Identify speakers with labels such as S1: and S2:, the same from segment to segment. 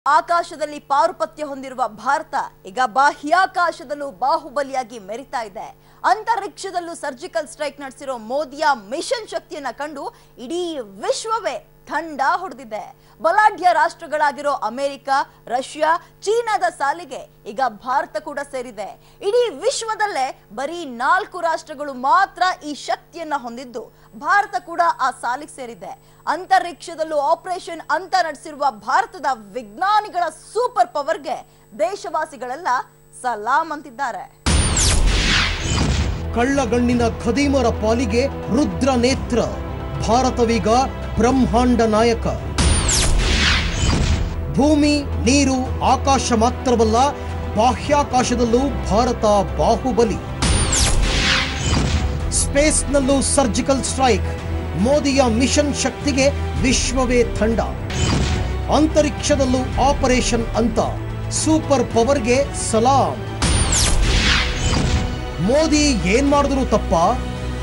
S1: ಆಕಾಶದಲ್ಲಿ ಪಾರುಪತ್ಯ ಹೊಂದಿರುವ ಭಾರತ ಈಗ ಬಾಹ್ಯಾಕಾಶದಲ್ಲೂ ಬಾಹುಬಲಿಯಾಗಿ ಮೆರಿತಾ ಇದೆ. ಅಂತರಿಕ್ಷದಲ್ಲೂ ಸರ್ಜಿಕಲ್ ಸ್ಟ್ರೈಕ್ ನಡೆಸಿರೋ ಮೋದಿಯ ಮಿಷನ್ ಶಕ್ತಿಯನ್ನ ಕಂಡು ಇಡೀ ವಿಶ್ವವೇ ಥಂಡ ಹೊಡೆದಿದೆ. ಬಲಾಢ್ಯ ರಾಷ್ಟ್ರಗಳಾಗಿರೋ ಅಮೆರಿಕ, ರಷ್ಯಾ, ಚೀನಾದ ಸಾಲಿಗೆ ಈಗ ಭಾರತ ಕೂಡ ಸೇರಿದೆ. ಇಡೀ ವಿಶ್ವದಲ್ಲೇ ಬರೀ 4 ರಾಷ್ಟ್ರಗಳು ಮಾತ್ರ ಈ ಶಕ್ತಿಯನ್ನ ಹೊಂದಿದ್ದು ಭಾರತ ಕೂಡ ಆ ಸಾಲಿಗೆ ಸೇರಿದೆ. ಅಂತರಿಕ್ಷದಲ್ಲೂ ಆಪರೇಷನ್ ಅಂತ ನಡೆಸಿರುವ ಭಾರತದ ವಿಜ್ಞಾನಿಗಳ ಸೂಪರ್ ಪವರ್ಗೆ ದೇಶವಾಸಿಗಳೆಲ್ಲ ಸಲಾಂ ಅಂತಿದ್ದಾರೆ.
S2: ಕಳ್ಳಗಣ್ಣಿನ ಖದೀಮರ ಪಾಲಿಗೆ ರುದ್ರ ನೇತ್ರ, ಭಾರತವೀಗ ಬ್ರಹ್ಮಾಂಡ ನಾಯಕ. ಭೂಮಿ, ನೀರು, ಆಕಾಶ ಮಾತ್ರವಲ್ಲ, ಬಾಹ್ಯಾಕಾಶದಲ್ಲೂ ಭಾರತ ಬಾಹುಬಲಿ. ಸ್ಪೇಸ್ನಲ್ಲೂ ಸರ್ಜಿಕಲ್ ಸ್ಟ್ರೈಕ್, ಮೋದಿಯ ಮಿಷನ್ ಶಕ್ತಿಗೆ ವಿಶ್ವವೇ ಥಂಡ. ಅಂತರಿಕ್ಷದಲ್ಲೂ ಆಪರೇಷನ್ ಅಂತ ಸೂಪರ್ ಪವರ್ಗೆ ಸಲಾಂ. ಮೋದಿ ಏನ್ ಮಾಡಿದ್ರು ತಪ್ಪ,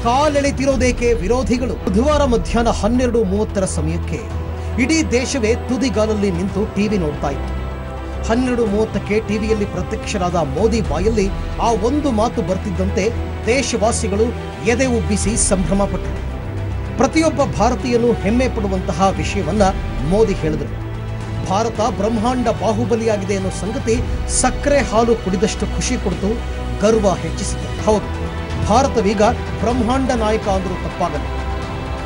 S2: ಕಾಲೆಳೆತಿರೋದೇಕೆ ವಿರೋಧಿಗಳು. ಬುಧವಾರ ಮಧ್ಯಾಹ್ನ 12:30 ಸಮಯಕ್ಕೆ ಇಡೀ ದೇಶವೇ ತುದಿಗಾಲಲ್ಲಿ ನಿಂತು ಟಿವಿ ನೋಡ್ತಾ ಇತ್ತು. 12:30ಕ್ಕೆ ಟಿವಿಯಲ್ಲಿ ಪ್ರತ್ಯಕ್ಷರಾದ ಮೋದಿ ಬಾಯಲ್ಲಿ ಆ ಒಂದು ಮಾತು ಬರ್ತಿದ್ದಂತೆ ದೇಶವಾಸಿಗಳು ಎದೆ ಉಬ್ಬಿಸಿ ಸಂಭ್ರಮ ಪಟ್ಟರು. ಪ್ರತಿಯೊಬ್ಬ ಭಾರತೀಯನು ಹೆಮ್ಮೆ ಪಡುವಂತಹ ವಿಷಯವನ್ನ ಮೋದಿ ಹೇಳಿದರು. ಭಾರತ ಬ್ರಹ್ಮಾಂಡ ಬಾಹುಬಲಿಯಾಗಿದೆ ಅನ್ನೋ ಸಂಗತಿ ಸಕ್ಕರೆ ಹಾಲು ಕುಡಿದಷ್ಟು ಖುಷಿ ಕೊಡ್ತು, ಗರ್ವ ಹೆಚ್ಚಿಸಿತು. ಹೌದು, ಭಾರತವೀಗ ಬ್ರಹ್ಮಾಂಡ ನಾಯಕ ಅಂದರೂ ತಪ್ಪಾಗಲ್ಲ.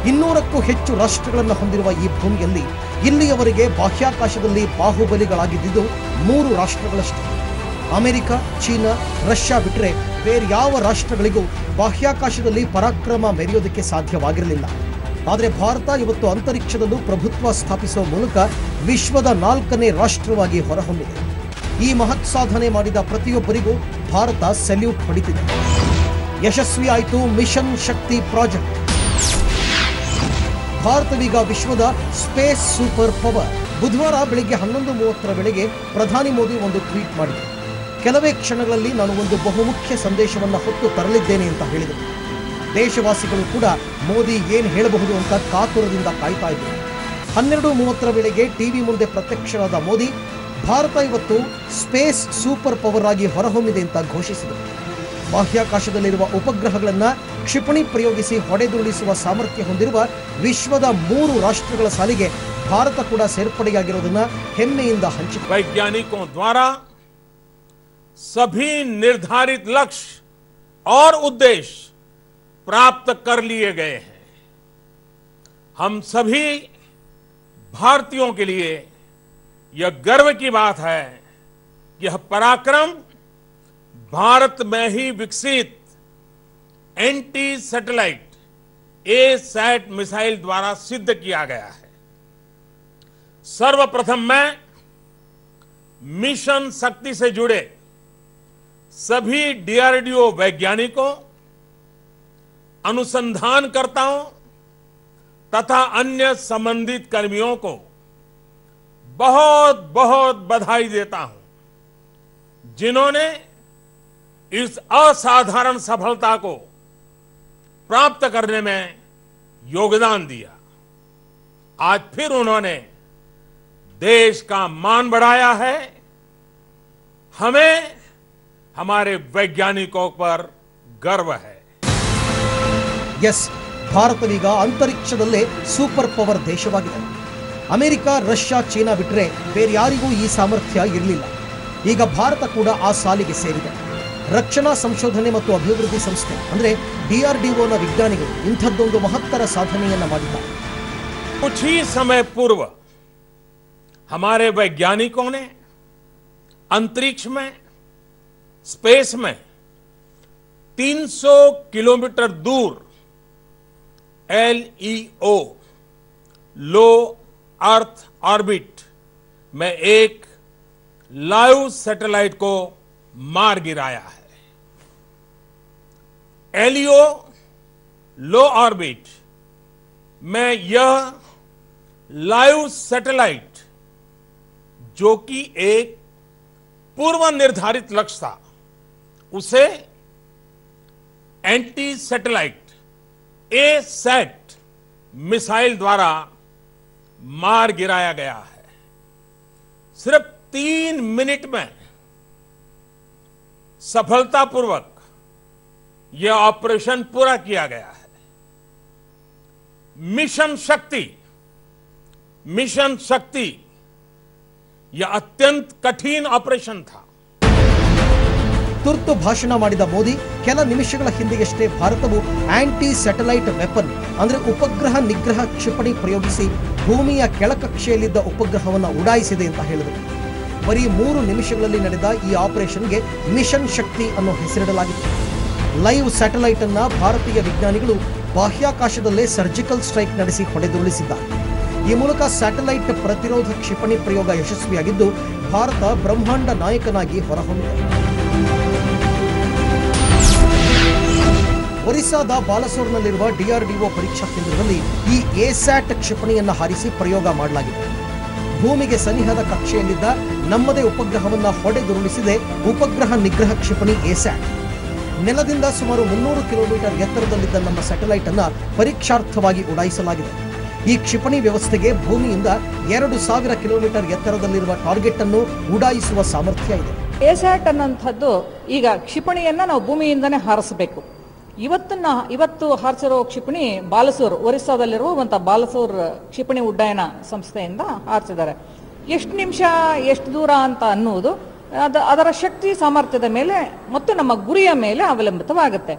S2: 200ಕ್ಕೂ ಹೆಚ್ಚು ರಾಷ್ಟ್ರಗಳನ್ನು ಹೊಂದಿರುವ ಈ ಭೂಮಿಯಲ್ಲಿ ಇಲ್ಲಿಯವರೆಗೆ ಬಾಹ್ಯಾಕಾಶದಲ್ಲಿ ಬಾಹುಬಲಿಗಳಾಗಿದ್ದು 3 ರಾಷ್ಟ್ರಗಳಷ್ಟೇ. ಅಮೆರಿಕ, ಚೀನಾ, ರಷ್ಯಾ ಬಿಟ್ಟರೆ ಬೇರ್ಯಾವ ರಾಷ್ಟ್ರಗಳಿಗೂ ಬಾಹ್ಯಾಕಾಶದಲ್ಲಿ ಪರಾಕ್ರಮ ಮೆರೆಯೋದಕ್ಕೆ ಸಾಧ್ಯವಾಗಿರಲಿಲ್ಲ. ಆದರೆ ಭಾರತ ಇವತ್ತು ಅಂತರಿಕ್ಷದಲ್ಲೂ ಪ್ರಭುತ್ವ ಸ್ಥಾಪಿಸುವ ಮೂಲಕ ವಿಶ್ವದ 4ನೇ ರಾಷ್ಟ್ರವಾಗಿ ಹೊರಹೊಮ್ಮಿದೆ. ಈ ಮಹತ್ ಸಾಧನೆ ಮಾಡಿದ ಪ್ರತಿಯೊಬ್ಬರಿಗೂ ಭಾರತ ಸೆಲ್ಯೂಟ್ ಹೊಡಿತಿದೆ. ಯಶಸ್ವಿ ಆಯಿತು ಮಿಷನ್ ಶಕ್ತಿ ಪ್ರಾಜೆಕ್ಟ್. ಭಾರತವೀಗ ವಿಶ್ವದ ಸ್ಪೇಸ್ ಸೂಪರ್ ಪವರ್. ಬುಧವಾರ ಬೆಳಿಗ್ಗೆ 11:30 ವೇಳೆಗೆ ಪ್ರಧಾನಿ ಮೋದಿ ಒಂದು ಟ್ವೀಟ್ ಮಾಡಿದರು. ಕೆಲವೇ ಕ್ಷಣಗಳಲ್ಲಿ ನಾನು ಒಂದು ಬಹುಮುಖ್ಯ ಸಂದೇಶವನ್ನು ಹೊತ್ತು ತರಲಿದ್ದೇನೆ ಅಂತ ಹೇಳಿದರು. ದೇಶವಾಸಿಗಳು ಕೂಡ ಮೋದಿ ಏನು ಹೇಳಬಹುದು ಅಂತ ಕಾತುರದಿಂದ ಕಾಯ್ತಾ ಇದ್ದರು. 12:30 ವೇಳೆಗೆ ಟಿವಿ ಮುಂದೆ ಪ್ರತ್ಯಕ್ಷರಾದ ಮೋದಿ ಭಾರತ ಇವತ್ತು ಸ್ಪೇಸ್ ಸೂಪರ್ ಪವರ್ ಆಗಿ ಹೊರಹೊಮ್ಮಿದೆ ಅಂತ ಘೋಷಿಸಿದರು. ಬಾಹ್ಯಾಕಾಶದಲ್ಲಿರುವ ಉಪಗ್ರಹಗಳನ್ನು ಕ್ಷಿಪಣಿ ಪ್ರಯೋಗಿಸಿ ಹೊಡೆದುರುಳಿಸುವ ಸಾಮರ್ಥ್ಯ ಹೊಂದಿರುವ ವಿಶ್ವದ 3 ರಾಷ್ಟ್ರಗಳ ಸಾಲಿಗೆ ಭಾರತ ಕೂಡ ಸೇರ್ಪಡೆಯಾಗಿರುವುದನ್ನು ಹೆಮ್ಮೆಯಿಂದ ಹಂಚಿಕೊಂಡರು.
S3: वैज्ञानिकों द्वारा सभी निर्धारित लक्ष्य और उद्देश्य प्राप्त कर लिए गए हैं. हम सभी भारतीयों के लिए यह गर्व की बात है कि यह पराक्रम भारत में ही विकसित एंटी सैटेलाइट ए-सैट मिसाइल द्वारा सिद्ध किया गया है. सर्वप्रथम मैं मिशन शक्ति से जुड़े सभी डीआरडीओ वैज्ञानिकों, अनुसंधानकर्ताओं तथा अन्य संबंधित कर्मियों को बहुत बहुत बधाई देता हूं, जिन्होंने इस असाधारण सफलता को प्राप्त करने में योगदान दिया. आज फिर उन्होंने देश का मान बढ़ाया है. हमें हमारे वैज्ञानिकों पर गर्व है.
S2: ಎಸ್, ಭಾರತವೀಗ ಅಂತರಿಕ್ಷದಲ್ಲೇ ಸೂಪರ್ ಪವರ್ ದೇಶವಾಗಿದೆ. ಅಮೆರಿಕ, ರಷ್ಯಾ, ಚೀನಾ ಬಿಟ್ಟರೆ ಬೇರ್ಯಾರಿಗೂ ಈ ಸಾಮರ್ಥ್ಯ ಇರಲಿಲ್ಲ. ಈಗ ಭಾರತ ಕೂಡ ಆ ಸಾಲಿಗೆ ಸೇರಿದೆ. ರಕ್ಷಣಾ ಸಂಶೋಧನೆ ಮತ್ತು ಅಭಿವೃದ್ಧಿ ಸಂಸ್ಥೆ ಅಂದರೆ DRDOನ ವಿಜ್ಞಾನಿಗಳು ಇಂಥದ್ದೊಂದು ಮಹತ್ತರ ಸಾಧನೆಯನ್ನ ಮಾಡಿದ್ದಾರೆ.
S3: कुछ ही समय पूर्व हमारे वैज्ञानिकों ने अंतरिक्ष में, स्पेस में 300 किलोमीटर दूर LEO, लो अर्थ ऑर्बिट में एक लाइव सैटेलाइट को मार गिराया है. LEO, लो ऑर्बिट में यह लाइव सैटेलाइट, जो कि एक पूर्व निर्धारित लक्ष्य था, उसे एंटी सैटेलाइट ए-सैट मिसाइल द्वारा मार गिराया गया है. सिर्फ 3 मिनट में सफलतापूर्वक यह ऑपरेशन पूरा किया गया है। मिशन शक्ति यह अत्यंत कठिन ऑपरेशन था।
S2: ತುರ್ತು ಭಾಷಣ ಮಾಡಿದ ಮೋದಿ ಕೆಲ ನಿಮಿಷಗಳ ಹಿಂದೆಯಷ್ಟೇ ಭಾರತವು ಆಂಟಿ ಸ್ಯಾಟಲೈಟ್ ವೆಪನ್ ಅಂದ್ರೆ ಉಪಗ್ರಹ ನಿಗ್ರಹ ಕ್ಷಿಪಣಿ ಪ್ರಯೋಗಿಸಿ ಭೂಮಿಯ ಕೆಳಕಕ್ಷೆಯಲ್ಲಿದ್ದ ಉಪಗ್ರಹವನ್ನು ಉಡಾಯಿಸಿದೆ ಅಂತ ಹೇಳಿದರು. ಬರೀ 3 ನಿಮಿಷಗಳಲ್ಲಿ ನಡೆದ ಈ ಆಪರೇಷನ್ಗೆ ಮಿಷನ್ ಶಕ್ತಿ ಅನ್ನೋ ಹೆಸರಿಡಲಾಗಿತ್ತು. ಲೈವ್ ಸ್ಯಾಟಲೈಟ್ ಅನ್ನ ಭಾರತೀಯ ವಿಜ್ಞಾನಿಗಳು ಬಾಹ್ಯಾಕಾಶದಲ್ಲೇ ಸರ್ಜಿಕಲ್ ಸ್ಟ್ರೈಕ್ ನಡೆಸಿ ಹೊಡೆದುರುಳಿಸಿದ್ದಾರೆ. ಈ ಮೂಲಕ ಸ್ಯಾಟಲೈಟ್ ಪ್ರತಿರೋಧ ಕ್ಷಿಪಣಿ ಪ್ರಯೋಗ ಯಶಸ್ವಿಯಾಗಿದ್ದು ಭಾರತ ಬ್ರಹ್ಮಾಂಡ ನಾಯಕನಾಗಿ ಹೊರಹೊಮ್ಮಿದೆ. ಒರಿಸ್ಸಾದ ಬಾಲಸೋರ್ನಲ್ಲಿರುವ ಡಿಆರ್ಡಿಒ ಪರೀಕ್ಷಾ ಕೇಂದ್ರದಲ್ಲಿ ಈ ಎಸ್ಯಾಟ್ ಕ್ಷಿಪಣಿಯನ್ನು ಹಾರಿಸಿ ಪ್ರಯೋಗ ಮಾಡಲಾಗಿದೆ. ಭೂಮಿಗೆ ಸನಿಹದ ಕಕ್ಷೆಯಲ್ಲಿದ್ದ ನಮ್ಮದೇ ಉಪಗ್ರಹವನ್ನು ಹೊಡೆದುರುಳಿಸಿದೆ ಉಪಗ್ರಹ ನಿಗ್ರಹ ಕ್ಷಿಪಣಿ ಎಸ್ಯಾಟ್. ನೆಲದಿಂದ ಸುಮಾರು 300 ಕಿಲೋಮೀಟರ್ ಎತ್ತರದಲ್ಲಿದ್ದ ನಮ್ಮ ಸ್ಯಾಟಲೈಟ್ ಅನ್ನು ಪರೀಕ್ಷಾರ್ಥವಾಗಿ ಉಡಾಯಿಸಲಾಗಿದೆ. ಈ ಕ್ಷಿಪಣಿ ವ್ಯವಸ್ಥೆಗೆ ಭೂಮಿಯಿಂದ 2000 ಕಿಲೋಮೀಟರ್ ಎತ್ತರದಲ್ಲಿರುವ ಟಾರ್ಗೆಟ್ ಅನ್ನು ಉಡಾಯಿಸುವ ಸಾಮರ್ಥ್ಯ ಇದೆ.
S4: ಎಸ್ಯಾಟ್ ಅನ್ನುವಂಥದ್ದು ಈಗ ಕ್ಷಿಪಣಿಯನ್ನ ನಾವು ಭೂಮಿಯಿಂದನೇ ಹಾರಿಸಬೇಕು. ಇವತ್ತು ಹಾರಿಸಿರೋ ಕ್ಷಿಪಣಿ ಬಾಲಸೂರ್, ಒರಿಸ್ಸಾದಲ್ಲಿರುವಂತಹ ಬಾಲಸೂರ್ ಕ್ಷಿಪಣಿ ಉಡ್ಡಯನ ಸಂಸ್ಥೆಯಿಂದ ಹಾರಿಸಿದ್ದಾರೆ. ಎಷ್ಟು ನಿಮಿಷ ಎಷ್ಟು ದೂರ ಅಂತ ಅನ್ನುವುದು ಅದರ ಶಕ್ತಿ ಸಾಮರ್ಥ್ಯದ ಮೇಲೆ ಮತ್ತು ನಮ್ಮ ಗುರಿಯ ಮೇಲೆ ಅವಲಂಬಿತವಾಗುತ್ತೆ.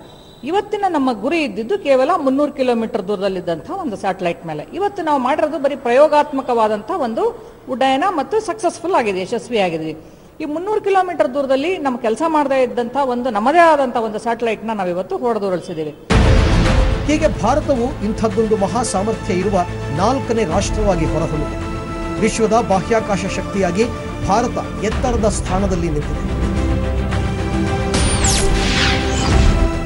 S4: ಇವತ್ತಿನ ನಮ್ಮ ಗುರಿ ಇದ್ದಿದ್ದು ಕೇವಲ 300 ಕಿಲೋಮೀಟರ್ ದೂರದಲ್ಲಿದ್ದಂತಹ ಒಂದು ಸ್ಯಾಟಲೈಟ್ ಮೇಲೆ. ಇವತ್ತು ನಾವು ಮಾಡಿರೋದು ಬರೀ ಪ್ರಯೋಗಾತ್ಮಕವಾದಂತಹ ಒಂದು ಉಡ್ಡಯನ ಮತ್ತು ಸಕ್ಸಸ್ಫುಲ್ ಆಗಿದೆ, ಯಶಸ್ವಿಯಾಗಿದೆ. ಈ 300 ಕಿಲೋಮೀಟರ್ ದೂರದಲ್ಲಿ ನಮ್ಮ ಕೆಲಸ ಮಾಡದೇ ಇದ್ದಂತಹ ಒಂದು ನಮ್ಮದೇ ಆದಂತಹ ಒಂದು ಸ್ಯಾಟಲೈಟ್ ನ ನಾವಿವತ್ತು ಹೊಡೆದುರುಳಿಸಿದ್ದೀವಿ.
S2: ಹೀಗೆ ಭಾರತವು ಇಂಥದ್ದೊಂದು ಮಹಾ ಸಾಮರ್ಥ್ಯ ಇರುವ 4ನೇ ರಾಷ್ಟ್ರವಾಗಿ ಹೊರಹೊಮ್ಮಿದೆ. ವಿಶ್ವದ ಬಾಹ್ಯಾಕಾಶ ಶಕ್ತಿಯಾಗಿ ಭಾರತ ಎತ್ತರದ ಸ್ಥಾನದಲ್ಲಿ ನಿಂತಿದೆ.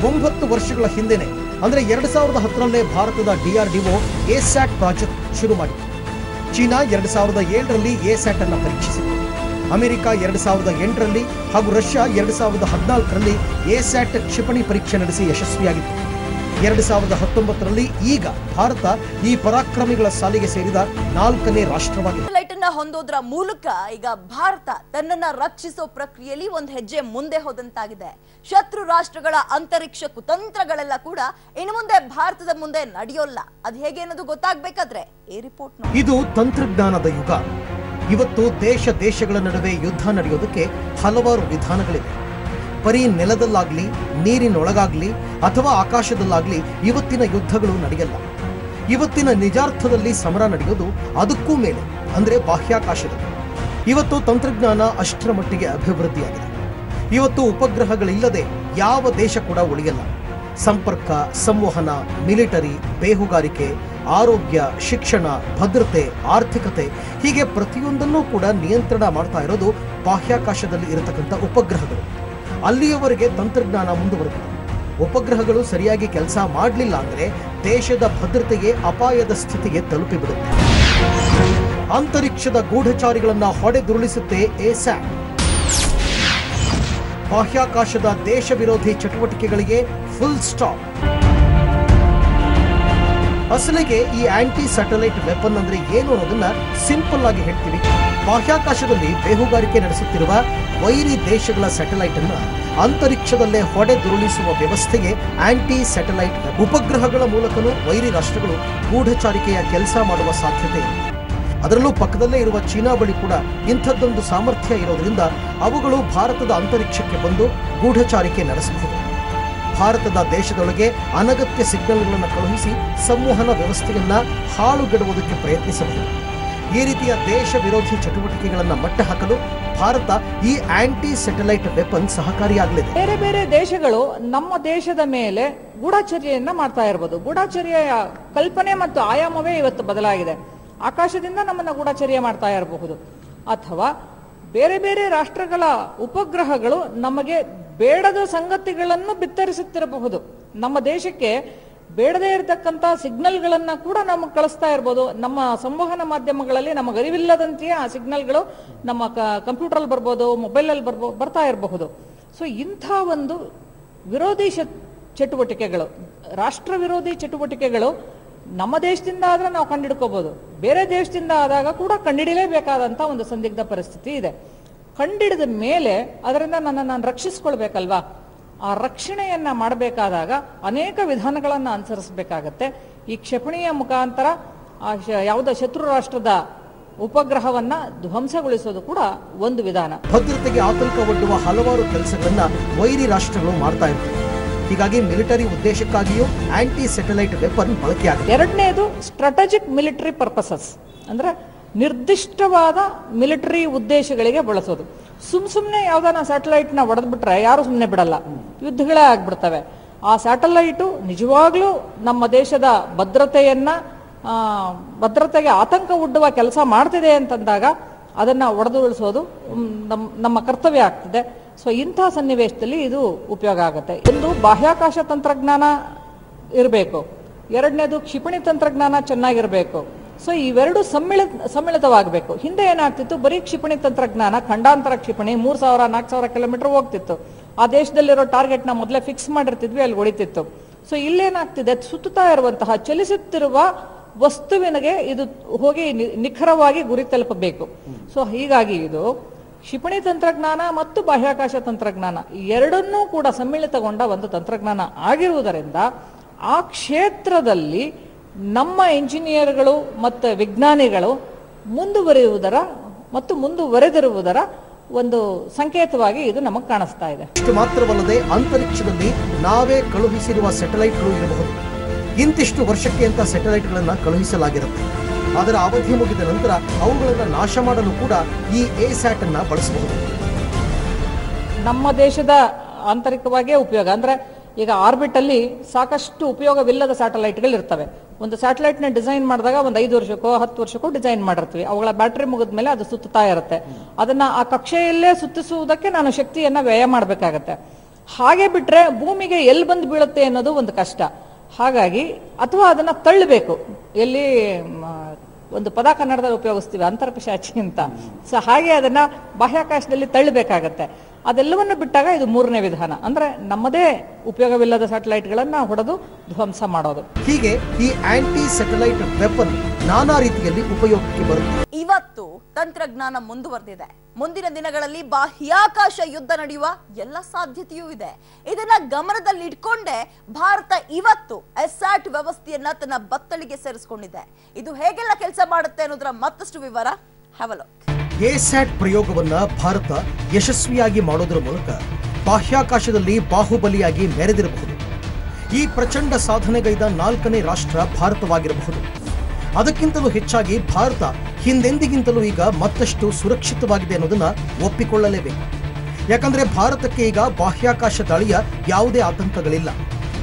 S2: 9 ವರ್ಷಗಳ ಹಿಂದೆನೆ ಅಂದ್ರೆ 2010ರಲ್ಲೇ ಭಾರತದ ಡಿಆರ್ಡಿಒ ಎಸ್ಯಾಟ್ ಪ್ರಾಜೆಕ್ಟ್ ಶುರು ಮಾಡಿತು. ಚೀನಾ 2007ರಲ್ಲಿ ಎಸ್ಯಾಟ್ ಅನ್ನು ಪರೀಕ್ಷಿಸಿತು. ಅಮೆರಿಕ 2008ರಲ್ಲಿ ಹಾಗೂ ರಷ್ಯಾ 2014ರಲ್ಲಿ ಎಸ್ಯಾಟ್ ಕ್ಷಿಪಣಿ ಪರೀಕ್ಷೆ ನಡೆಸಿ ಯಶಸ್ವಿಯಾಗಿತ್ತು. 2019ರಲ್ಲಿ ಈಗ ಭಾರತ ಈ ಪರಾಕ್ರಮಿಗಳ ಸಾಲಿಗೆ ಸೇರಿದ 4ನೇ ರಾಷ್ಟ್ರವಾಗಿದೆ.
S1: ಸ್ಯಾಟಲೈಟ್ ಅನ್ನ ಹೊಂದೋದ್ರ ಮೂಲಕ ಈಗ ಭಾರತ ತನ್ನನ್ನ ರಕ್ಷಿಸೋ ಪ್ರಕ್ರಿಯೆಯಲ್ಲಿ ಒಂದು ಹೆಜ್ಜೆ ಮುಂದೆ ಹೋದಂತಾಗಿದೆ. ಶತ್ರು ರಾಷ್ಟ್ರಗಳ ಅಂತರಿಕ್ಷ ಕುತಂತ್ರಗಳೆಲ್ಲ ಕೂಡ ಇನ್ನು ಮುಂದೆ ಭಾರತದ ಮುಂದೆ ನಡೆಯೋಲ್ಲ. ಅದು ಹೇಗೆ ಅನ್ನೋದು ಗೊತ್ತಾಗಬೇಕಾದ್ರೆ ಈ ರಿಪೋರ್ಟ್.
S2: ಇದು ತಂತ್ರಜ್ಞಾನದ ಯುಗ. ಇವತ್ತು ದೇಶಗಳ ನಡುವೆ ಯುದ್ಧ ನಡೆಯೋದಕ್ಕೆ ಹಲವಾರು ವಿಧಾನಗಳಿವೆ. ಬರೀ ನೆಲದಲ್ಲಾಗ್ಲಿ, ನೀರಿನೊಳಗಾಗ್ಲಿ ಅಥವಾ ಆಕಾಶದಲ್ಲಾಗ್ಲಿ ಇವತ್ತಿನ ಯುದ್ಧಗಳು ನಡೆಯಲ್ಲ. ಇವತ್ತಿನ ನಿಜಾರ್ಥದಲ್ಲಿ ಸಮರ ನಡೆಯೋದು ಅದಕ್ಕೂ ಮೇಲೆ ಅಂದ್ರೆ ಬಾಹ್ಯಾಕಾಶದಲ್ಲಿ. ಇವತ್ತು ತಂತ್ರಜ್ಞಾನ ಅಷ್ಟರ ಮಟ್ಟಿಗೆ ಅಭಿವೃದ್ಧಿಯಾಗಿದೆ. ಇವತ್ತು ಉಪಗ್ರಹಗಳಿಲ್ಲದೆ ಯಾವ ದೇಶ ಕೂಡ ಉಳಿಯಲ್ಲ. ಸಂಪರ್ಕ, ಸಂವಹನ, ಮಿಲಿಟರಿ, ಬೇಹುಗಾರಿಕೆ, ಆರೋಗ್ಯ, ಶಿಕ್ಷಣ, ಭದ್ರತೆ, ಆರ್ಥಿಕತೆ ಹೀಗೆ ಪ್ರತಿಯೊಂದನ್ನೂ ಕೂಡ ನಿಯಂತ್ರಣ ಮಾಡ್ತಾ ಇರೋದು ಬಾಹ್ಯಾಕಾಶದಲ್ಲಿ ಇರತಕ್ಕಂಥ ಉಪಗ್ರಹಗಳು. ಅಲ್ಲಿಯವರೆಗೆ ತಂತ್ರಜ್ಞಾನ ಮುಂದುವರೆದಿದೆ. ಉಪಗ್ರಹಗಳು ಸರಿಯಾಗಿ ಕೆಲಸ ಮಾಡಲಿಲ್ಲ ಅಂದ್ರೆ ದೇಶದ ಭದ್ರತೆಗೆ ಅಪಾಯದ ಸ್ಥಿತಿಗೆ ತಲುಪಿಬಿಡುತ್ತೆ. ಅಂತರಿಕ್ಷದ ಗೂಢಚಾರಿಗಳನ್ನ ಹೊಡೆದುರುಳಿಸುತ್ತೆ ಎಸ್ಯಾಟ್. ಬಾಹ್ಯಾಕಾಶದ ದೇಶ ವಿರೋಧಿ ಚಟುವಟಿಕೆಗಳಿಗೆ ಫುಲ್ ಸ್ಟಾಪ್. ಅಸಲಿಗೆ ಈ ಆಂಟಿ ಸ್ಯಾಟಲೈಟ್ ವೆಪನ್ ಅಂದ್ರೆ ಏನು ಅನ್ನೋದನ್ನ ಸಿಂಪಲ್ ಆಗಿ ಹೇಳ್ತೀವಿ. ಬಾಹ್ಯಾಕಾಶದಲ್ಲಿ ಬೇಹುಗಾರಿಕೆ ನಡೆಸುತ್ತಿರುವ ವೈರಿ ದೇಶಗಳ ಸ್ಯಾಟಲೈಟ್ ಅನ್ನ ಅಂತರಿಕ್ಷದಲ್ಲೇ ಹೊಡೆದುರುಳಿಸುವ ವ್ಯವಸ್ಥೆಗೆ ಆಂಟಿ ಸ್ಯಾಟಲೈಟ್ ಉಪಗ್ರಹಗಳ ಮೂಲಕನೂ ವೈರಿ ರಾಷ್ಟ್ರಗಳು ಗೂಢಚಾರಿಕೆಯ ಕೆಲಸ ಮಾಡುವ ಸಾಧ್ಯತೆ ಇದೆ. ಅದರಲ್ಲೂ ಪಕ್ಕದಲ್ಲೇ ಇರುವ ಚೀನಾ ಬಳಿ ಕೂಡ ಇಂಥದ್ದೊಂದು ಸಾಮರ್ಥ್ಯ ಇರೋದ್ರಿಂದ ಅವುಗಳು ಭಾರತದ ಅಂತರಿಕ್ಷಕ್ಕೆ ಬಂದು ಗೂಢಚಾರಿಕೆ ನಡೆಸಬಹುದು. ಭಾರತದ ದೇಶದೊಳಗೆ ಅನಗತ್ಯ ಸಿಗ್ನಲ್ಗಳನ್ನು ಕಳುಹಿಸಿ ಸಂವಹನ ವ್ಯವಸ್ಥೆಯನ್ನ ಹಾಳುಗೆಡುವುದಕ್ಕೆ ಪ್ರಯತ್ನಿಸಬಹುದು. ಈ ರೀತಿಯ ದೇಶ ವಿರೋಧಿ ಚಟುವಟಿಕೆಗಳನ್ನು ಮಟ್ಟ ಹಾಕಲು ಭಾರತ ಈ ಆಂಟಿ ಸ್ಯಾಟಲೈಟ್ ವೆಪನ್ ಸಹಕಾರಿಯಾಗಲಿದೆ.
S4: ಬೇರೆ ಬೇರೆ ದೇಶಗಳು ನಮ್ಮ ದೇಶದ ಮೇಲೆ ಗೂಢಚರ್ಯೆಯನ್ನ ಮಾಡ್ತಾ ಇರಬಹುದು. ಗೂಢಚರ್ಯೆಯ ಕಲ್ಪನೆ ಮತ್ತು ಆಯಾಮವೇ ಇವತ್ತು ಬದಲಾಗಿದೆ. ಆಕಾಶದಿಂದ ನಮ್ಮನ್ನ ಗೂಢಚರ್ಯೆ ಮಾಡ್ತಾ ಇರಬಹುದು, ಅಥವಾ ಬೇರೆ ಬೇರೆ ರಾಷ್ಟ್ರಗಳ ಉಪಗ್ರಹಗಳು ನಮಗೆ ಬೇಡದ ಸಂಗತಿಗಳನ್ನು ಬಿತ್ತರಿಸುತ್ತಿರಬಹುದು. ನಮ್ಮ ದೇಶಕ್ಕೆ ಬೇಡದೇ ಇರತಕ್ಕಂತ ಸಿಗ್ನಲ್ಗಳನ್ನ ಕೂಡ ನಮಗೆ ಕಳಿಸ್ತಾ ಇರಬಹುದು. ನಮ್ಮ ಸಂವಹನ ಮಾಧ್ಯಮಗಳಲ್ಲಿ ನಮಗೆ ಅರಿವಿಲ್ಲದಂತೆಯೇ ಆ ಸಿಗ್ನಲ್ಗಳು ನಮ್ಮ ಕಂಪ್ಯೂಟರ್ ಅಲ್ಲಿ ಬರ್ಬೋದು, ಮೊಬೈಲ್ ಅಲ್ಲಿ ಬರ್ತಾ ಇರಬಹುದು. ಸೊ ಇಂಥ ಒಂದು ವಿರೋಧಿ ಚಟುವಟಿಕೆಗಳು, ರಾಷ್ಟ್ರ ವಿರೋಧಿ ಚಟುವಟಿಕೆಗಳು ನಮ್ಮ ದೇಶದಿಂದ ಆದ್ರೆ ನಾವು ಕಂಡುಹಿಡ್ಕೋಬಹುದು. ಬೇರೆ ದೇಶದಿಂದ ಆದಾಗ ಕೂಡ ಕಂಡಿಡಿಯಲೇಬೇಕಾದಂಥ ಒಂದು ಸಂದಿಗ್ಧ ಪರಿಸ್ಥಿತಿ ಇದೆ. ಕಂಡಿಡಿದ ಮೇಲೆ ಅದರಿಂದ ನಾನು ರಕ್ಷಿಸ್ಕೊಳ್ಬೇಕಲ್ವಾ? ಆ ರಕ್ಷಣೆಯನ್ನ ಮಾಡಬೇಕಾದಾಗ ಅನೇಕ ವಿಧಾನಗಳನ್ನು ಅನುಸರಿಸಬೇಕಾಗತ್ತೆ. ಈ ಕ್ಷಿಪಣಿಯ ಮುಖಾಂತರ ಯಾವುದೋ ಶತ್ರು ರಾಷ್ಟ್ರದ ಉಪಗ್ರಹವನ್ನ ಧ್ವಂಸಗೊಳಿಸೋದು ಕೂಡ ಒಂದು ವಿಧಾನ.
S2: ಭದ್ರತೆಗೆ ಆತಂಕ ಒಡ್ಡುವ ಹಲವಾರು ಕೆಲಸಗಳನ್ನ ವೈರಿ ರಾಷ್ಟ್ರಗಳು ಮಾಡ್ತಾ ಇರ್ತವೆ. ಹೀಗಾಗಿ ಮಿಲಿಟರಿ ಉದ್ದೇಶಕ್ಕಾಗಿಯೂ ಆಂಟಿ ಸ್ಯಾಟಲೈಟ್ ವೆಪನ್ ಬಳಕೆಯಾಗುತ್ತೆ.
S4: ಎರಡನೇದು ಸ್ಟ್ರಾಟಜಿಕ್ ಮಿಲಿಟರಿ ಪರ್ಪಸಸ್, ಅಂದ್ರೆ ನಿರ್ದಿಷ್ಟವಾದ ಮಿಲಿಟರಿ ಉದ್ದೇಶಗಳಿಗೆ ಬಳಸೋದು. ಸುಮ್ಮನೆ ಯಾವ್ದಾನ ಸ್ಯಾಟಲೈಟ್ ನ ಹೊಡೆದ್ಬಿಟ್ರೆ ಯಾರು ಸುಮ್ಮನೆ ಬಿಡಲ್ಲ, ಯುದ್ಧಗಳೇ ಆಗ್ಬಿಡ್ತವೆ. ಆ ಸ್ಯಾಟಲೈಟು ನಿಜವಾಗ್ಲೂ ನಮ್ಮ ದೇಶದ ಭದ್ರತೆಗೆ ಆತಂಕ ಒಡ್ಡುವ ಕೆಲಸ ಮಾಡ್ತಿದೆ ಅಂತಂದಾಗ ಅದನ್ನ ಒಡೆದುಗೊಳಿಸೋದು ನಮ್ಮ ಕರ್ತವ್ಯ ಆಗ್ತದೆ. ಸೊ ಇಂಥ ಸನ್ನಿವೇಶದಲ್ಲಿ ಇದು ಉಪಯೋಗ ಆಗುತ್ತೆ. ಒಂದು ಬಾಹ್ಯಾಕಾಶ ತಂತ್ರಜ್ಞಾನ ಇರಬೇಕು, ಎರಡನೇದು ಕ್ಷಿಪಣಿ ತಂತ್ರಜ್ಞಾನ ಚೆನ್ನಾಗಿರ್ಬೇಕು. ಸೊ ಇವೆರಡು ಸಮ್ಮಿಳಿತವಾಗಬೇಕು. ಹಿಂದೆ ಏನಾಗ್ತಿತ್ತು, ಬರೀ ಕ್ಷಿಪಣಿ ತಂತ್ರಜ್ಞಾನ, ಖಂಡಾಂತರ ಕ್ಷಿಪಣಿ 3000-4000 ಕಿಲೋಮೀಟರ್ ಹೋಗ್ತಿತ್ತು. ಆ ದೇಶದಲ್ಲಿರೋ ಟಾರ್ಗೆಟ್ ನ ಮೊದಲೇ ಫಿಕ್ಸ್ ಮಾಡಿರ್ತಿದ್ವಿ, ಅಲ್ಲಿ ಹೊಡಿತಿತ್ತು. ಸೊ ಇಲ್ಲೇನಾಗ್ತಿದೆ, ಸುತ್ತುತ್ತಾ ಇರುವಂತಹ ಚಲಿಸುತ್ತಿರುವ ವಸ್ತುವಿನಗೆ ಇದು ಹೋಗಿ ನಿಖರವಾಗಿ ಗುರಿ ತಲುಪಬೇಕು. ಸೊ ಹೀಗಾಗಿ ಇದು ಕ್ಷಿಪಣಿ ತಂತ್ರಜ್ಞಾನ ಮತ್ತು ಬಾಹ್ಯಾಕಾಶ ತಂತ್ರಜ್ಞಾನ ಎರಡನ್ನೂ ಕೂಡ ಸಮ್ಮಿಳಿತಗೊಂಡ ಒಂದು ತಂತ್ರಜ್ಞಾನ ಆಗಿರುವುದರಿಂದ ಆ ಕ್ಷೇತ್ರದಲ್ಲಿ ನಮ್ಮ ಇಂಜಿನಿಯರ್ಗಳು ಮತ್ತು ವಿಜ್ಞಾನಿಗಳು ಮುಂದುವರೆದಿರುವುದರ ಒಂದು ಸಂಕೇತವಾಗಿ ಇದು ನಮಗೆ ಕಾಣಿಸ್ತಾ ಇದೆ.
S2: ಇಷ್ಟು ಮಾತ್ರವಲ್ಲದೆ ಅಂತರಿಕ್ಷದಲ್ಲಿ ನಾವೇ ಕಳುಹಿಸಿರುವ ಸ್ಯಾಟಲೈಟ್ಗಳು ಇರಬಹುದು. ಇಂತಿಷ್ಟು ವರ್ಷಕ್ಕೆ ಅಂತ ಸ್ಯಾಟಲೈಟ್ಗಳನ್ನ ಕಳುಹಿಸಲಾಗಿರುತ್ತೆ. ಅದರ ಅವಧಿ ಮುಗಿದ ನಂತರ ಅವುಗಳನ್ನು ನಾಶ ಮಾಡಲು ಕೂಡ ಈ ಎಸ್ಯಾಟ್ ಅನ್ನ ಬಳಸಬಹುದು.
S4: ನಮ್ಮ ದೇಶದ ಆಂತರಿಕವಾಗಿಯೇ ಉಪಯೋಗ ಅಂದ್ರೆ ಈಗ ಆರ್ಬಿಟ್ ಅಲ್ಲಿ ಸಾಕಷ್ಟು ಉಪಯೋಗವಿಲ್ಲದ ಸ್ಯಾಟಲೈಟ್ಗಳು ಇರ್ತವೆ. ಒಂದು ಸ್ಯಾಟಲೈಟ್ ನ ಡಿಸೈನ್ ಮಾಡಿದಾಗ ಒಂದು 5 ವರ್ಷಕ್ಕೋ 10 ವರ್ಷಕ್ಕೋ ಡಿಸೈನ್ ಮಾಡಿರ್ತೀವಿ. ಅವುಗಳ ಬ್ಯಾಟರಿ ಮುಗಿದ ಮೇಲೆ ಅದು ಸುತ್ತಾ ಇರುತ್ತೆ. ಅದನ್ನ ಆ ಕಕ್ಷೆಯಲ್ಲೇ ಸುತ್ತಿಸುವುದಕ್ಕೆ ನಾನು ಶಕ್ತಿಯನ್ನ ವ್ಯಯ ಮಾಡಬೇಕಾಗತ್ತೆ. ಹಾಗೆ ಬಿಟ್ರೆ ಭೂಮಿಗೆ ಎಲ್ಲಿ ಬಂದು ಬೀಳುತ್ತೆ ಅನ್ನೋದು ಒಂದು ಕಷ್ಟ. ಹಾಗಾಗಿ ಅಥವಾ ಅದನ್ನ ತಳ್ಳಬೇಕು. ಎಲ್ಲಿ ಒಂದು ಪದ ಕನ್ನಡದಲ್ಲಿ ಉಪಯೋಗಿಸ್ತೀವಿ, ಅಂತರ್ಪಿಶಾಚಿ ಅಂತ. ಸೊ ಹಾಗೆ ಅದನ್ನ ಬಾಹ್ಯಾಕಾಶದಲ್ಲಿ ತಳ್ಳಬೇಕಾಗತ್ತೆ. ಅದೆಲ್ಲವನ್ನು ಬಿಟ್ಟಾಗ ಇದು ಮೂರನೇ ವಿಧಾನ, ಅಂದ್ರೆ ನಮ್ಮದೇ ಉಪಯೋಗವಿಲ್ಲದ ಸ್ಯಾಟಲೈಟ್ಗಳನ್ನ ಹೊಡೆದು ಧ್ವಂಸ ಮಾಡೋದು.
S2: ಹೀಗೆ ಈ ಆಂಟಿ ಸ್ಯಾಟಲೈಟ್ ವೆಪನ್ ನಾನಾ ರೀತಿಯಲ್ಲಿ ಉಪಯೋಗಕ್ಕೆ ಬರುತ್ತೆ.
S1: ಇವತ್ತು ತಂತ್ರಜ್ಞಾನ ಮುಂದುವರೆದಿದೆ. ಮುಂದಿನ ದಿನಗಳಲ್ಲಿ ಬಾಹ್ಯಾಕಾಶ ಯುದ್ಧ ನಡೆಯುವ ಎಲ್ಲ ಸಾಧ್ಯತೆಯೂ ಇದೆ. ಇದನ್ನ ಗಮನದಲ್ಲಿಟ್ಕೊಂಡೇ ಭಾರತ ಇವತ್ತು ಎಸ್ಯಾಟ್ ವ್ಯವಸ್ಥೆಯನ್ನ ತನ್ನ ಬತ್ತಳಿಗೆ ಸೇರಿಸಿಕೊಂಡಿದೆ. ಇದು ಹೇಗೆಲ್ಲ ಕೆಲಸ ಮಾಡುತ್ತೆ ಅನ್ನೋದರ ಮತ್ತಷ್ಟು ವಿವರ ಹ್ಯಾವ್ ಅ ಲುಕ್.
S2: ಎಸ್ಯಾಟ್ ಪ್ರಯೋಗವನ್ನ ಭಾರತ ಯಶಸ್ವಿಯಾಗಿ ಮಾಡೋದರ ಮೂಲಕ ಬಾಹ್ಯಾಕಾಶದಲ್ಲಿ ಬಾಹುಬಲಿಯಾಗಿ ಮೆರೆದಿರಬಹುದು. ಈ ಪ್ರಚಂಡ ಸಾಧನೆಗೈದ 4ನೇ ರಾಷ್ಟ್ರ ಭಾರತವಾಗಿರಬಹುದು. ಅದಕ್ಕಿಂತಲೂ ಹೆಚ್ಚಾಗಿ ಭಾರತ ಹಿಂದೆಂದಿಗಿಂತಲೂ ಈಗ ಮತ್ತಷ್ಟು ಸುರಕ್ಷಿತವಾಗಿದೆ ಅನ್ನೋದನ್ನ ಒಪ್ಪಿಕೊಳ್ಳಲೇಬೇಕು. ಯಾಕಂದ್ರೆ ಭಾರತಕ್ಕೆ ಈಗ ಬಾಹ್ಯಾಕಾಶ ದಾಳಿಯ ಯಾವುದೇ ಆತಂಕಗಳಿಲ್ಲ.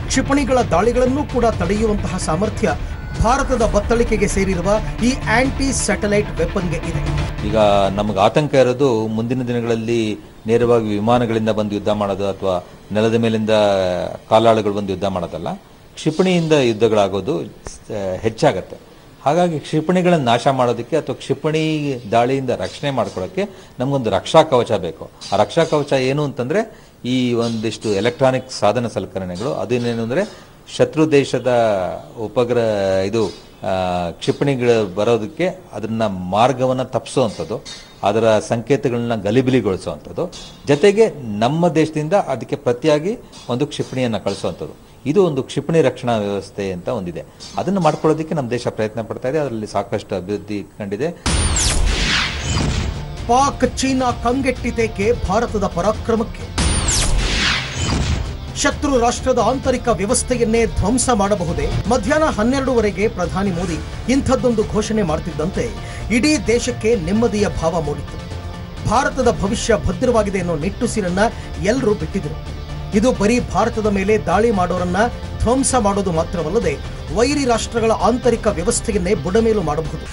S2: ಕ್ಷಿಪಣಿಗಳ ದಾಳಿಗಳನ್ನು ಕೂಡ ತಡೆಯುವಂತಹ ಸಾಮರ್ಥ್ಯ ಭಾರತದ ಬತ್ತಳಿಕೆಗೆ ಸೇರಿರುವ ಈ ಆಂಟಿ ಸ್ಯಾಟಲೈಟ್ ವೆಪನ್ಗೆ ಇದೆ.
S5: ಈಗ ನಮಗೆ ಆತಂಕ ಇರೋದು ಮುಂದಿನ ದಿನಗಳಲ್ಲಿ ನೇರವಾಗಿ ವಿಮಾನಗಳಿಂದ ಬಂದು ಯುದ್ಧ ಮಾಡೋದು ಅಥವಾ ನೆಲದ ಮೇಲಿಂದ ಕಾಲಾಳುಗಳು ಬಂದು ಯುದ್ಧ ಮಾಡೋದಲ್ಲ, ಕ್ಷಿಪಣಿಯಿಂದ ಯುದ್ಧಗಳಾಗೋದು ಹೆಚ್ಚಾಗತ್ತೆ. ಹಾಗಾಗಿ ಕ್ಷಿಪಣಿಗಳನ್ನು ನಾಶ ಮಾಡೋದಕ್ಕೆ ಅಥವಾ ಕ್ಷಿಪಣಿ ದಾಳಿಯಿಂದ ರಕ್ಷಣೆ ಮಾಡ್ಕೊಳ್ಳೋಕ್ಕೆ ನಮಗೊಂದು ರಕ್ಷಾ ಕವಚ ಬೇಕು. ಆ ರಕ್ಷಾ ಕವಚ ಏನು ಅಂತಂದ್ರೆ ಈ ಒಂದಿಷ್ಟು ಎಲೆಕ್ಟ್ರಾನಿಕ್ ಸಾಧನ ಸಲಕರಣೆಗಳು. ಅದೇನೇನು ಅಂದರೆ ಶತ್ರು ದೇಶದ ಉಪಗ್ರಹ ಕ್ಷಿಪಣಿಗಳು ಬರೋದಕ್ಕೆ ಅದನ್ನ ಮಾರ್ಗವನ್ನು ತಪ್ಪಿಸುವಂಥದ್ದು, ಅದರ ಸಂಕೇತಗಳನ್ನ ಗಲಿಬಿಲಿಗೊಳಿಸುವಂಥದ್ದು, ಜೊತೆಗೆ ನಮ್ಮ ದೇಶದಿಂದ ಅದಕ್ಕೆ ಪ್ರತಿಯಾಗಿ ಒಂದು ಕ್ಷಿಪಣಿಯನ್ನು ಕಳಿಸುವಂಥದ್ದು. ಇದು ಒಂದು ಕ್ಷಿಪಣಿ ರಕ್ಷಣಾ ವ್ಯವಸ್ಥೆ ಅಂತ ಒಂದಿದೆ. ಅದನ್ನು ಮಾಡ್ಕೊಳ್ಳೋದಕ್ಕೆ ನಮ್ಮ ದೇಶ ಪ್ರಯತ್ನ ಪಡ್ತಾ ಇದೆ. ಅದರಲ್ಲಿ ಸಾಕಷ್ಟು ಅಭಿವೃದ್ಧಿ ಕಂಡಿದೆ.
S2: ಪಾಕ್ ಚೀನಾ ಕಂಗೆಟ್ಟಿದ್ದೇಕೆ ಭಾರತದ ಪರಾಕ್ರಮಕ್ಕೆ? ಶತ್ರು ರಾಷ್ಟ್ರದ ಆಂತರಿಕ ವ್ಯವಸ್ಥೆಯನ್ನೇ ಧ್ವಂಸ ಮಾಡಬಹುದೇ? ಮಧ್ಯಾಹ್ನ 12ವರೆಗೆ ಪ್ರಧಾನಿ ಮೋದಿ ಇಂಥದ್ದೊಂದು ಘೋಷಣೆ ಮಾಡ್ತಿದ್ದಂತೆ ಇಡೀ ದೇಶಕ್ಕೆ ನೆಮ್ಮದಿಯ ಭಾವ ಮೂಡಿತು. ಭಾರತದ ಭವಿಷ್ಯ ಭದ್ರವಾಗಿದೆ ಅನ್ನೋ ನಿಟ್ಟುಸಿರನ್ನ ಎಲ್ಲರೂ ಬಿಟ್ಟಿದ್ರು. ಇದು ಬರೀ ಭಾರತದ ಮೇಲೆ ದಾಳಿ ಮಾಡೋರನ್ನ ಧ್ವಂಸ ಮಾಡೋದು ಮಾತ್ರವಲ್ಲದೆ ವೈರಿ ರಾಷ್ಟ್ರಗಳ ಆಂತರಿಕ ವ್ಯವಸ್ಥೆಯನ್ನೇ ಬುಡಮೇಲು ಮಾಡಬಹುದು.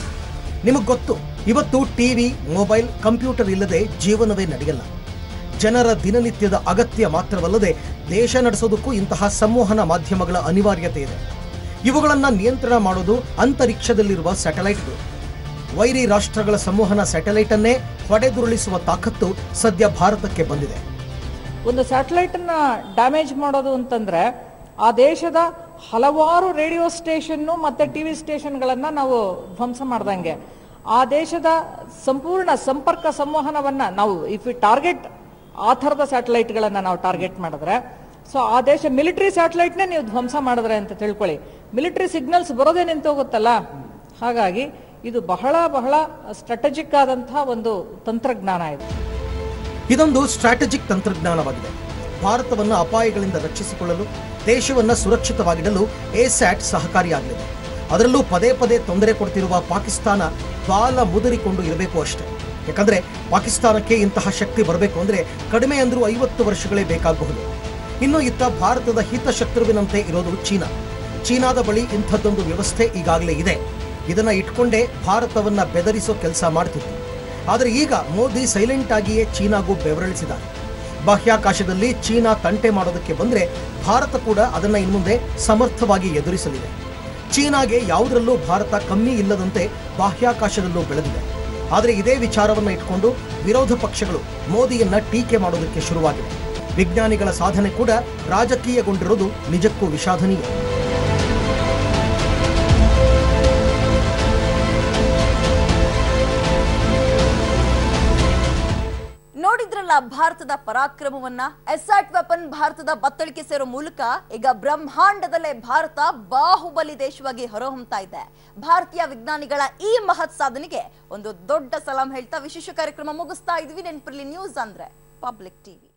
S2: ನಿಮಗೆ ಗೊತ್ತು, ಇವತ್ತು ಟಿವಿ, ಮೊಬೈಲ್, ಕಂಪ್ಯೂಟರ್ ಇಲ್ಲದೆ ಜೀವನವೇ ನಡೆಯಲ್ಲ. ಜನರ ದಿನನಿತ್ಯದ ಅಗತ್ಯ ಮಾತ್ರವಲ್ಲದೆ ದೇಶ ನಡೆಸೋದಕ್ಕೂ ಇಂತಹ ಸಂವಹನ ಮಾಧ್ಯಮಗಳ ಅನಿವಾರ್ಯತೆ ಇದೆ. ಇವುಗಳನ್ನ ನಿಯಂತ್ರಣ ಮಾಡೋದು ಅಂತರಿಕ್ಷದಲ್ಲಿರುವ ಸ್ಯಾಟಲೈಟ್ಗಳು. ವೈರಿ ರಾಷ್ಟ್ರಗಳ ಸಂವಹನ ಸ್ಯಾಟಲೈಟ್ ಅನ್ನೇ ಹೊಡೆದುರುಳಿಸುವ ತಾಕತ್ತು ಸದ್ಯ ಭಾರತಕ್ಕೆ ಬಂದಿದೆ.
S4: ಒಂದು ಸ್ಯಾಟಲೈಟ್ ಅನ್ನ ಡ್ಯಾಮೇಜ್ ಮಾಡೋದು ಅಂತಂದ್ರೆ ಆ ದೇಶದ ಹಲವಾರು ರೇಡಿಯೋ ಸ್ಟೇಷನ್ನು ಮತ್ತೆ ಟಿವಿ ಸ್ಟೇಷನ್ಗಳನ್ನ ನಾವು ಧ್ವಂಸ ಮಾಡ್ದಂಗೆ ಆ ದೇಶದ ಸಂಪೂರ್ಣ ಸಂಪರ್ಕ ಸಂವಹನವನ್ನ ನಾವು ಇಫ್ ಯು ಟಾರ್ಗೆಟ್ ಆ ಥರದ ಸ್ಯಾಟಲೈಟ್ಗಳನ್ನ ನಾವು ಟಾರ್ಗೆಟ್ ಮಾಡಿದ್ರೆ, ಸೊ ಆ ದೇಶ ಮಿಲಿಟರಿ ಸ್ಯಾಟಲೈಟ್ನೇ ನೀವು ಧ್ವಂಸ ಮಾಡಿದ್ರೆ ಅಂತ ತಿಳ್ಕೊಳ್ಳಿ, ಮಿಲಿಟರಿ ಸಿಗ್ನಲ್ಸ್ ಬರೋದೇ ನಿಂತೋಗುತ್ತಲ್ಲ. ಹಾಗಾಗಿ ಇದು ಬಹಳ ಬಹಳ ಸ್ಟ್ರಾಟಜಿಕ್ ಆದಂತಹ ಒಂದು ತಂತ್ರಜ್ಞಾನ ಇದು.
S2: ಇದೊಂದು ಸ್ಟ್ರಾಟಜಿಕ್ ತಂತ್ರಜ್ಞಾನವಾಗಿದೆ. ಭಾರತವನ್ನು ಅಪಾಯಗಳಿಂದ ರಕ್ಷಿಸಿಕೊಳ್ಳಲು, ದೇಶವನ್ನು ಸುರಕ್ಷಿತವಾಗಿಡಲು ಎಸ್ಯಾಟ್ ಸಹಕಾರಿಯಾಗಲಿದೆ. ಅದರಲ್ಲೂ ಪದೇ ಪದೇ ತೊಂದರೆ ಕೊಡ್ತಿರುವ ಪಾಕಿಸ್ತಾನ ಬಾಲ ಮುದುರಿಕೊಂಡು ಇರಬೇಕು ಅಷ್ಟೇ. ಯಾಕಂದ್ರೆ ಪಾಕಿಸ್ತಾನಕ್ಕೆ ಇಂತಹ ಶಕ್ತಿ ಬರಬೇಕು ಅಂದ್ರೆ ಕಡಿಮೆ ಅಂದ್ರೂ 50 ವರ್ಷಗಳೇ ಬೇಕಾಗಬಹುದು. ಇನ್ನು ಇತ್ತ ಭಾರತದ ಹಿತಶತ್ರುವಿನಂತೆ ಇರೋದು ಚೀನಾ. ಚೀನಾದ ಬಳಿ ಇಂಥದ್ದೊಂದು ವ್ಯವಸ್ಥೆ ಈಗಾಗಲೇ ಇದೆ. ಇದನ್ನ ಇಟ್ಕೊಂಡೇ ಭಾರತವನ್ನ ಬೆದರಿಸೋ ಕೆಲಸ ಮಾಡ್ತಿತ್ತು. ಆದರೆ ಈಗ ಮೋದಿ ಸೈಲೆಂಟ್ ಆಗಿಯೇ ಚೀನಾಗೂ ಬೆವರಳಿಸಿದ್ದಾರೆ. ಬಾಹ್ಯಾಕಾಶದಲ್ಲಿ ಚೀನಾ ತಂಟೆ ಮಾಡೋದಕ್ಕೆ ಬಂದ್ರೆ ಭಾರತ ಕೂಡ ಅದನ್ನ ಇನ್ಮುಂದೆ ಸಮರ್ಥವಾಗಿ ಎದುರಿಸಲಿದೆ. ಚೀನಾಗೆ ಯಾವುದರಲ್ಲೂ ಭಾರತ ಕಮ್ಮಿ ಇಲ್ಲದಂತೆ ಬಾಹ್ಯಾಕಾಶದಲ್ಲೂ ಬೆಳೆದಿದೆ. ಆದರೆ ಇದೇ ವಿಚಾರವನ್ನು ಇಟ್ಕೊಂಡು ವಿರೋಧ ಪಕ್ಷಗಳು ಮೋದಿಯನ್ನ ಟೀಕೆ ಮಾಡೋದಕ್ಕೆ ಶುರುವಾಗಿದೆ. ವಿಜ್ಞಾನಿಗಳ ಸಾಧನೆ ಕೂಡ ರಾಜಕೀಯಗೊಂಡಿರೋದು ನಿಜಕ್ಕೂ ವಿಷಾದನೀಯ.
S1: ನೋಡಿದ್ರಲ್ಲ ಭಾರತದ ಪರಾಕ್ರಮವನ್ನ. ಎಸ್ಯಾಟ್ ವೆಪನ್ ಭಾರತದ ಬತ್ತಳಿಕೆ ಸೇರೋ ಮೂಲಕ ಈಗ ಬ್ರಹ್ಮಾಂಡದಲ್ಲೇ ಭಾರತ ಬಾಹುಬಲಿ ದೇಶವಾಗಿ ಹೊರಹೊಮ್ಮತಾ ಇದೆ. ಭಾರತೀಯ ವಿಜ್ಞಾನಿಗಳ ಈ ಮಹತ್ ಸಾಧನೆಗೆ ಒಂದು ದೊಡ್ಡ ಸಲಾಂ ಹೇಳ್ತಾ ವಿಶೇಷ ಕಾರ್ಯಕ್ರಮ ಮುಗಿಸ್ತಾ ಇದ್ವಿ. ನೆನಪಿರ್ಲಿ, ನ್ಯೂಸ್ ಅಂದ್ರೆ ಪಬ್ಲಿಕ್ ಟಿವಿ.